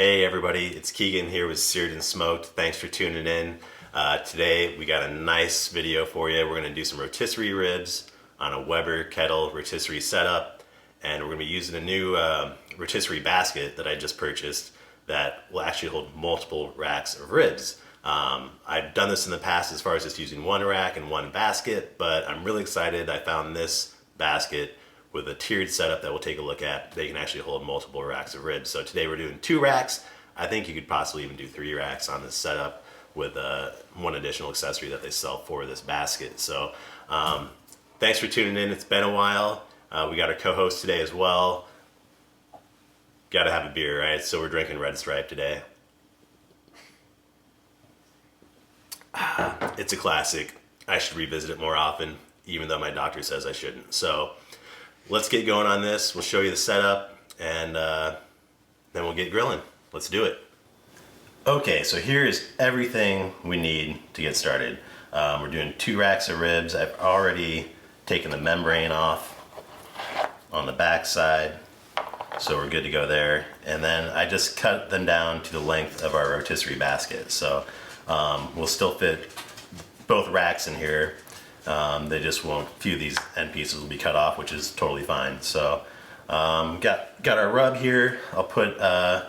Hey everybody, it's Keegan here with Seared and Smoked. Thanks for tuning in. Today we got a nice video for you. We're going to do some rotisserie ribs on a Weber Kettle rotisserie setup, and we're going to be using a new rotisserie basket that I just purchased that will actually hold multiple racks of ribs. I've done this in the past as far as just using one rack and one basket, but I'm really excited. I found this basket with a tiered setup that we'll take a look at. They can actually hold multiple racks of ribs. So today we're doing 2 racks. I think you could possibly even do 3 racks on this setup with one additional accessory that they sell for this basket. So thanks for tuning in. It's been a while. We got our co-host today as well. Gotta have a beer, right? So we're drinking Red Stripe today. It's a classic. I should revisit it more often, even though my doctor says I shouldn't. So let's get going on this. We'll show you the setup, and then we'll get grilling. Let's do it. Okay, so here is everything we need to get started. We're doing 2 racks of ribs. I've already taken the membrane off on the back side, so we're good to go there. And then I just cut them down to the length of our rotisserie basket. So we'll still fit both racks in here. They just won't, a few of these end pieces will be cut off, which is totally fine. So got our rub here. I'll put the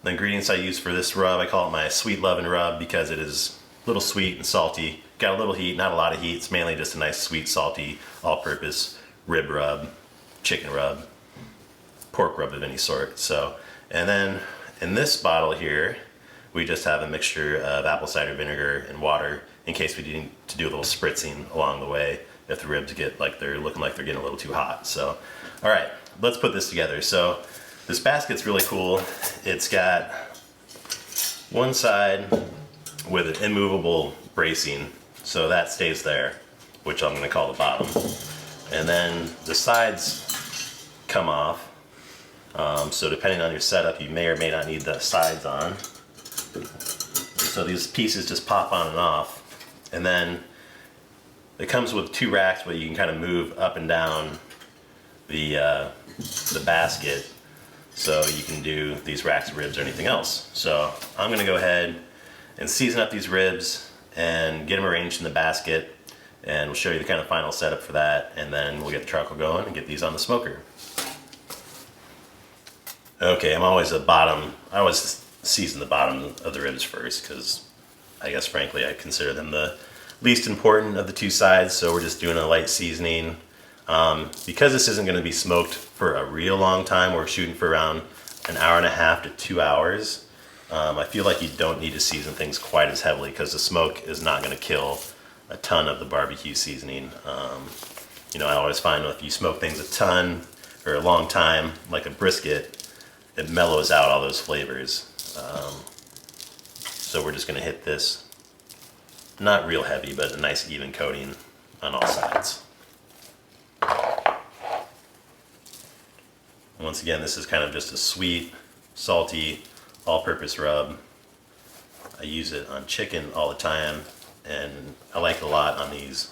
ingredients I use for this rub. I call it my sweet lovin' rub because it is a little sweet and salty. Got a little heat, not a lot of heat. It's mainly just a nice sweet, salty, all-purpose rib rub, chicken rub, pork rub of any sort. So, and then in this bottle here, we just have a mixture of apple cider vinegar and water in case we need to do a little spritzing along the way if the ribs get like they're looking like they're getting a little too hot. So, all right, let's put this together. So this basket's really cool. It's got one side with an immovable bracing, so that stays there, which I'm gonna call the bottom. And then the sides come off. So depending on your setup, you may or may not need the sides on. So these pieces just pop on and off. And then it comes with 2 racks where you can kind of move up and down the basket, so you can do these racks of ribs or anything else. So I'm gonna go ahead and season up these ribs and get them arranged in the basket, and we'll show you the kind of final setup for that, and then we'll get the charcoal going and get these on the smoker. Okay, I always season the bottom of the ribs first, because I guess frankly I consider them the least important of the 2 sides, so we're just doing a light seasoning. Because this isn't going to be smoked for a real long time, we're shooting for around an hour and a half to 2 hours. I feel like you don't need to season things quite as heavily because the smoke is not going to kill a ton of the barbecue seasoning. You know, I always find if you smoke things a ton or a long time, like a brisket, it mellows out all those flavors. So we're just going to hit this, not real heavy, but a nice even coating on all sides. Once again, this is kind of just a sweet, salty, all-purpose rub. I use it on chicken all the time, and I like it a lot on these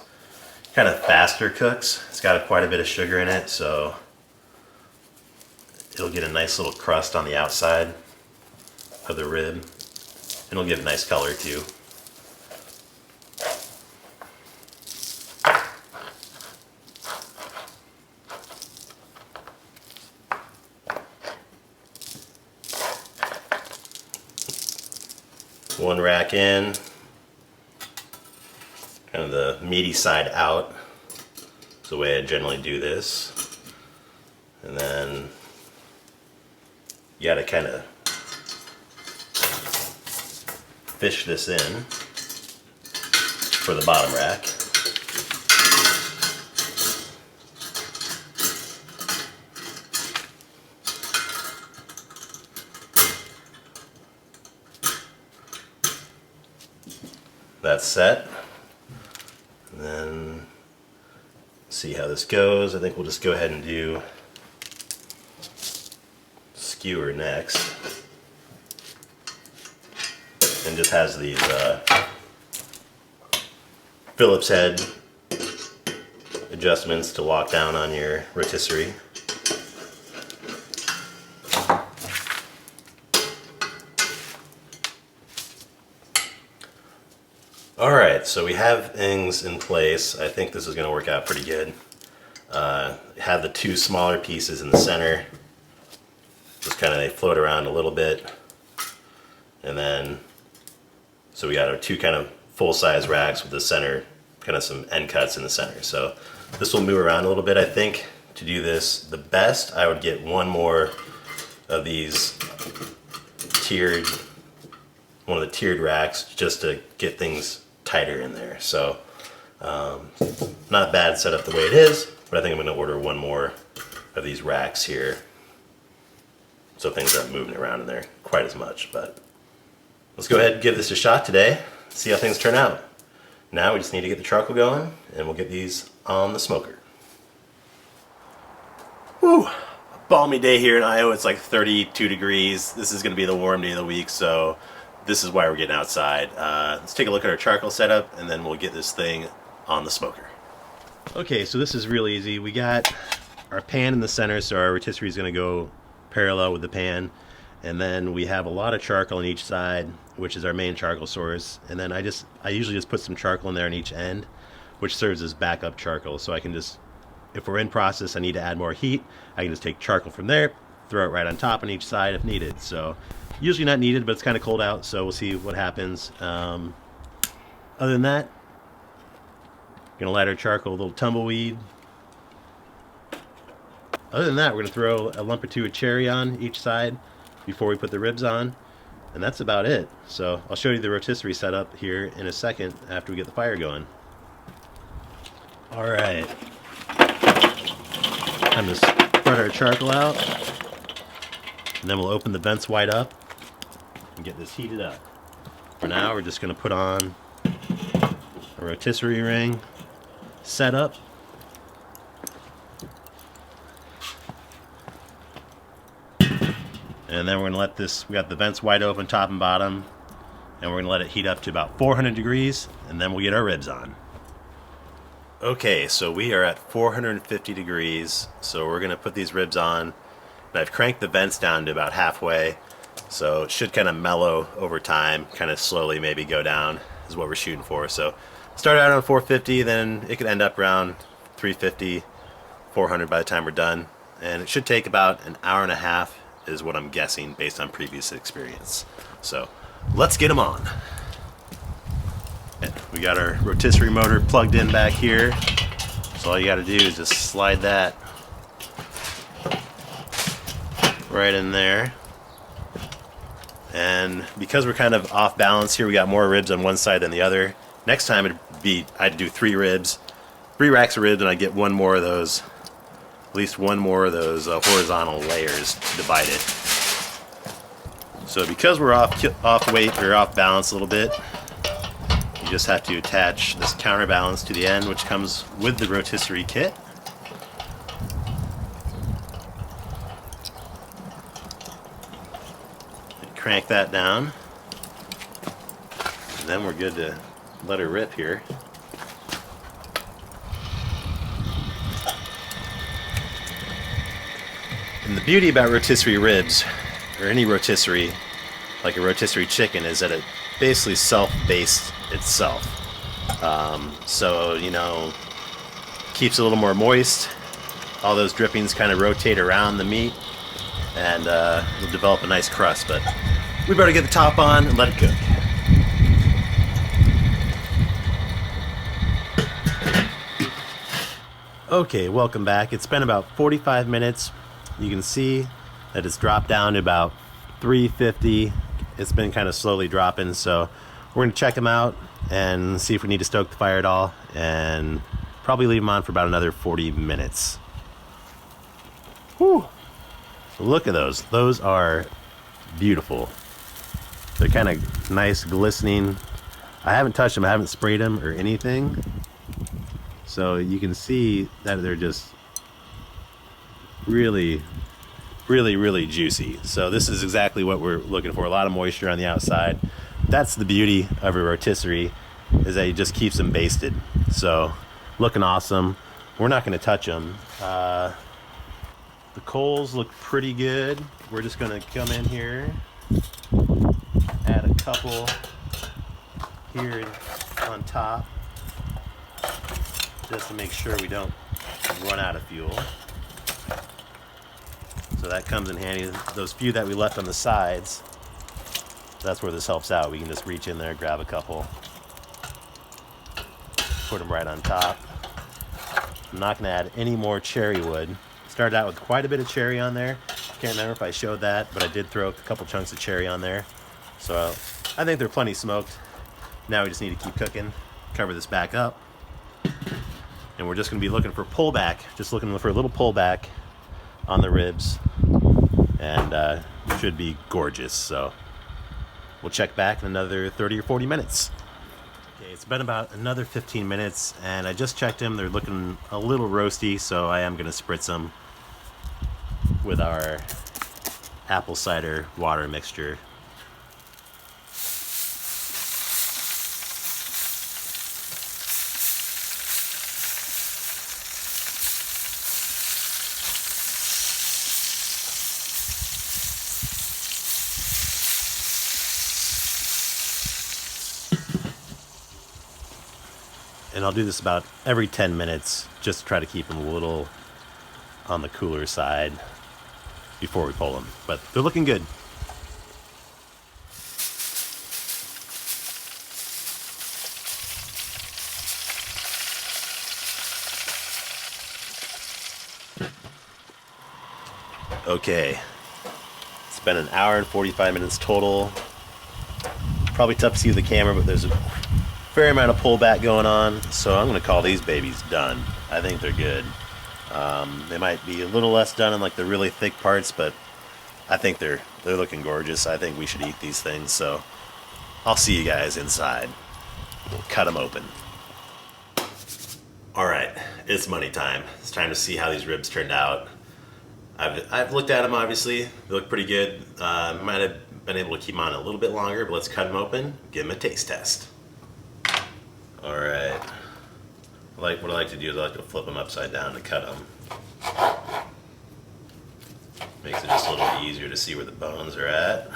kind of faster cooks. It's got quite a bit of sugar in it, so it'll get a nice little crust on the outside of the rib, and it'll give a nice color too. One rack in, kind of the meaty side out. That's the way I generally do this. And then you gotta kind of fish this in for the bottom rack. That's set. And then see how this goes. I think we'll just go ahead and do skewer next. And just has these Phillips head adjustments to lock down on your rotisserie. Alright, so we have things in place. I think this is going to work out pretty good. Have the two smaller pieces in the center. Just kind of, they float around a little bit. And then, so we got our two kind of full-size racks with the center, kind of some end cuts in the center. So this will move around a little bit. I think to do this the best, I would get one more of these tiered, one of the tiered racks, just to get things tighter in there. So not bad setup the way it is, but I think I'm going to order one more of these racks here so things aren't moving around in there quite as much. But let's go ahead and give this a shot today, see how things turn out. Now we just need to get the charcoal going, and we'll get these on the smoker. Whew, balmy day here in Iowa. It's like 32 degrees. This is going to be the warm day of the week, so this is why we're getting outside. Let's take a look at our charcoal setup, and then we'll get this thing on the smoker. Okay, so this is real easy. We got our pan in the center, so our rotisserie is going to go parallel with the pan. And then we have a lot of charcoal on each side, which is our main charcoal source. And then I usually just put some charcoal in there on each end, which serves as backup charcoal. So I can just, if we're in process, I need to add more heat, I can just take charcoal from there, throw it right on top on each side if needed. So usually not needed, but it's kind of cold out, so we'll see what happens. Other than that, gonna light our charcoal, a little tumbleweed. Other than that, we're gonna throw a lump or two of cherry on each side before we put the ribs on, and that's about it. So I'll show you the rotisserie setup here in a second after we get the fire going. All right, time to spread our charcoal out, and then we'll open the vents wide up and get this heated up. For now, we're just going to put on a rotisserie ring setup. And then we're going to let this, we got the vents wide open top and bottom, and we're going to let it heat up to about 400 degrees, and then we'll get our ribs on. Okay, so we are at 450 degrees, so we're going to put these ribs on. And I've cranked the vents down to about halfway, so it should kind of mellow over time, kind of slowly maybe go down is what we're shooting for. So start out on 450, then it could end up around 350, 400 by the time we're done. And it should take about an hour and a half is what I'm guessing based on previous experience. So let's get them on. And we got our rotisserie motor plugged in back here. So all you got to do is just slide that right in there. And because we're kind of off balance here, we got more ribs on one side than the other. Next time I'd do 3 ribs, 3 racks of ribs, and I'd get one more of those, at least one more of those horizontal layers to divide it. So because we're off weight or off balance a little bit, you just have to attach this counterbalance to the end, which comes with the rotisserie kit. Crank that down, and then we're good to let her rip here. And the beauty about rotisserie ribs, or any rotisserie, like a rotisserie chicken, is that it basically self-bastes itself. So, you know, keeps it a little more moist. All those drippings kind of rotate around the meat, and it'll develop a nice crust. But we better get the top on and let it cook. Okay, welcome back. It's been about 45 minutes. You can see that it's dropped down to about 350. It's been kind of slowly dropping, so we're going to check them out and see if we need to stoke the fire at all, and probably leave them on for about another 40 minutes. Whew. Look at those. Those are beautiful. They're kind of nice, glistening. I haven't touched them, I haven't sprayed them or anything. So you can see that they're just really, really, really juicy. So this is exactly what we're looking for. A lot of moisture on the outside. That's the beauty of a rotisserie, is that it just keeps them basted. So looking awesome. We're not going to touch them. The coals look pretty good. We're just going to come in here, add a couple here on top just to make sure we don't run out of fuel. So that comes in handy. Those few that we left on the sides, that's where this helps out. We can just reach in there, grab a couple, put them right on top. I'm not going to add any more cherry wood. Started out with quite a bit of cherry on there. Can't remember if I showed that, but I did throw a couple chunks of cherry on there. So I think they're plenty smoked. Now we just need to keep cooking. Cover this back up. And we're just going to be looking for pullback. Just looking for a little pullback on the ribs. And it should be gorgeous. So we'll check back in another 30 or 40 minutes. Okay, it's been about another 15 minutes, and I just checked them. They're looking a little roasty, so I am going to spritz them with our apple cider water mixture. And I'll do this about every 10 minutes just to try to keep them a little on the cooler side before we pull them. But they're looking good. Okay, it's been an hour and 45 minutes total. Probably tough to see with the camera, but there's a fair amount of pullback going on, so I'm going to call these babies done. I think they're good. They might be a little less done in like the really thick parts, but I think they're looking gorgeous. I think we should eat these things, so I'll see you guys inside. We'll cut them open. All right, it's money time. It's time to see how these ribs turned out. I've looked at them, obviously. They look pretty good. Might have been able to keep them on a little bit longer, but let's cut them open, give them a taste test. All right. What I like to do is I like to flip them upside down to cut them. Makes it just a little easier to see where the bones are at.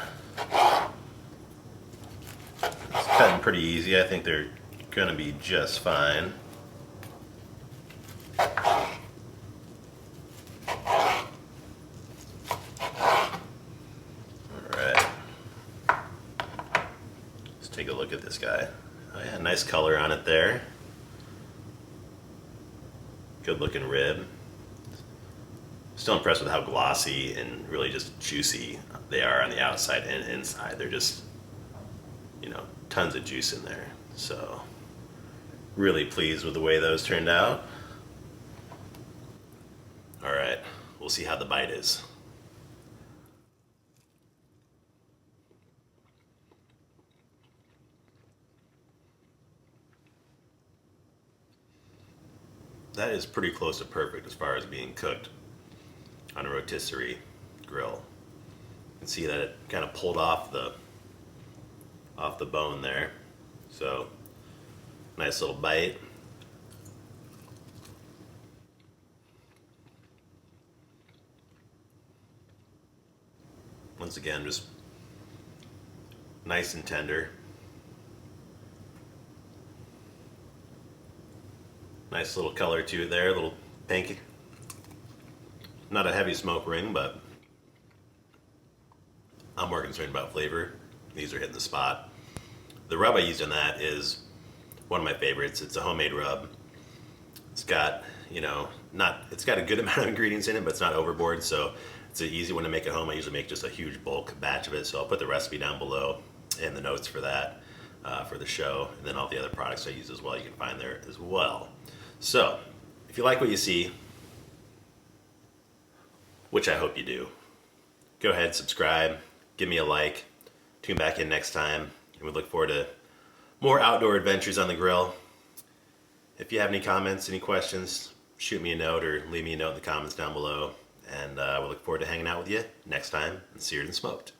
It's cutting pretty easy. I think they're going to be just fine. All right. Let's take a look at this guy. Oh yeah, nice color on it there. Good looking rib. Still impressed with how glossy and really just juicy they are on the outside and inside. They're just, you know, tons of juice in there. So really pleased with the way those turned out. All right, we'll see how the bite is. That is pretty close to perfect as far as being cooked on a rotisserie grill. You can see that it kind of pulled off the bone there. So nice little bite. Once again, just nice and tender. Nice little color to it there, a little pinky. Not a heavy smoke ring, but I'm more concerned about flavor. These are hitting the spot. The rub I used in that is one of my favorites. It's a homemade rub. It's got, you know, it's got a good amount of ingredients in it, but it's not overboard, so it's an easy one to make at home. I usually make just a huge bulk batch of it, so I'll put the recipe down below and the notes for that for the show, and then all the other products I use as well you can find there as well. So, if you like what you see, which I hope you do, go ahead, subscribe, give me a like, tune back in next time, and we look forward to more outdoor adventures on the grill. If you have any comments, any questions, shoot me a note or leave me a note in the comments down below, and we'll look forward to hanging out with you next time on Seared and Smoked.